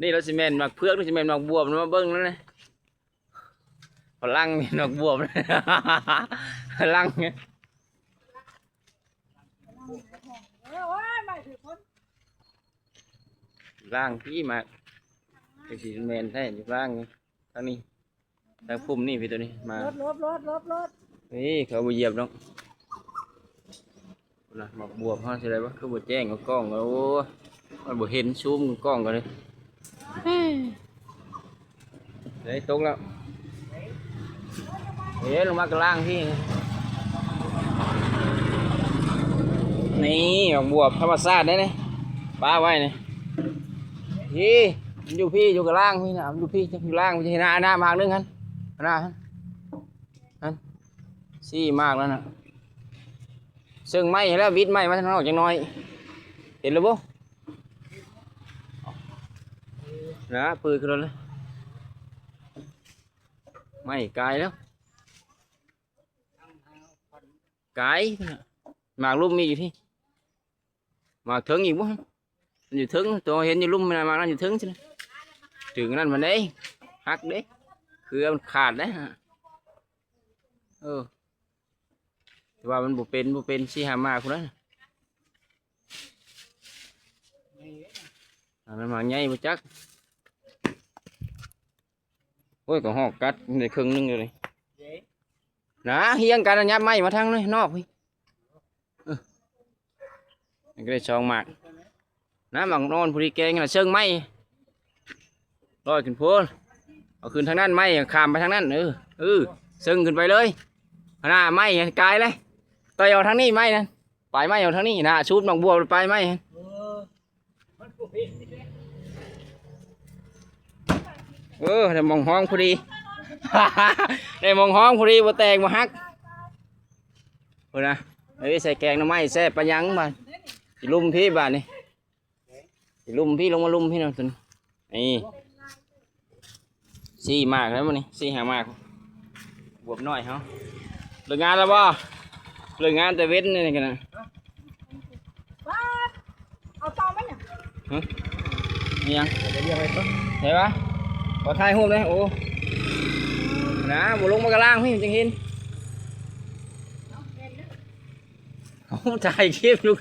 นี่เราซีเมนต์หมักเพือกเราซีเมนต์หมักบวบมาเบิ้งแล้วนะพลังมีหมักบวบพลังไงล่างพี่มาไอ้ซีเมนต์ใช่อยู่ล่างทางนี้ทางพุ่มนี่พี่ตัวนี้มาลดนี่เขาไปเหยียบน้องนะหมักบวบเขาใช่ไรวะเขาบดแจ้งกับกล้องแล้วมันบดเห็นซูมกล้องกันเลยเดี๋ยวตกแล้วเดี๋ยวลงมากระล่างพี่นี่หมักบวบธรรมชาติได้เลยป้าไว้นี่พี่มันอยู่พี่อยู่กระล่างพี่นะมันอยู่พี่อยู่ล่างมันจะเห็นหน้ามากนึงฮันหน้าฮันซี่มากแล้วนะซึ่งไม้แล้ววิดไม้มาทางนอกจังน้อยเห็นหรือเปล่านะปืนขึ้นเลยไม่ไกลแล้วไกลหมากลุ่มมีอยู่ที่หมากถึงอยู่บ่มันอยู่ถึงตัวเห็นอยู่ลุ่มหมากนั่นอยู่ถึงใช่ไหมถึงนั่นมันได้หักได้คือมันขาดได้ฮะแต่ว่ามันบุเป็นสิหามาคนนั้นมันมาใหญ่บ่จักโอ้ยก็หอกกัดในครึ่งนึงเลยนะเฮียงกันยับไม้มาทางนอกพี่ก็ได้ช่องหมากน้ำหมักนอนพอดีแกงlàเชิงไม้ลอยขึ้นพูนเอาขึ้นทางนั้นไม้ข้ามไปทางนั้นเชิงขึ้นไปเลยหน้าไม้ไกลเลยต่อยเอาทางนี้ไม้นั่นปลายไม้เอาทางนี้นะชูดหมักบัวปลายไม้ได้มองห้องพอดี ได้มองห้องพอดีบ่แตกบ่ฮักพูดนะใส่แกงน้ำไม้แซ่บปลายังบ้านลุ่มพี่บ้านนี่ลุ่มพี่ลงมาลุ่มพี่หน่อยสินี่ซี่มากแล้วมันนี่ซี่หามากบวบน้อยเขาเลิกงานแล้วบ่เลิกงานแต่เว้นนี่กันนะเอาตอไหมเนี่ยนี่ยังเห็นปะขอถ่ายรูปเลยโอ้นะบุลงมากระล่างพี่จังเห็นถ่ายคลิปลูก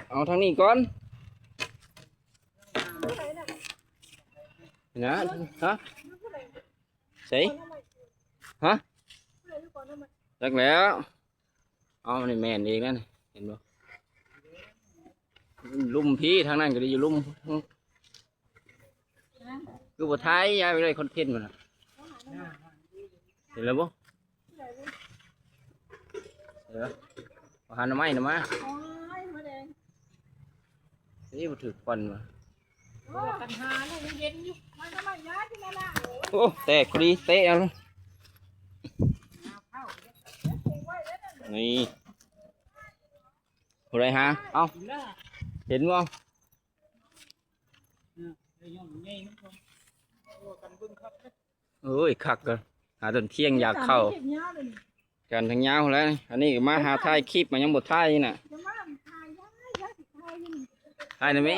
เอาทางนี้ก่อนนะฮะใส่ฮะรักแล้วเอาในแมนเองนั่นเห็นบ่ลุ่มพี่ทางนั้นก็ดีอยู่ลุ่มคือบ่ท้ายย้ายไปเลยคอนเทนต์มันเห็นแล้วบ่เดี๋ยวหันน้ำไม้มานี่มันถือควันมาโอ้แตกพอดีเตะเอานี่อะไรฮะเอาเห็นบ่เอ้ยคักกันหาตอนเที่ยงอยากเข้ากันทั้งยาวแล้วอันนี้มาหาถ่ายคลิปมายังบทถ่ายนี่น่ะถ่ายได้ไหม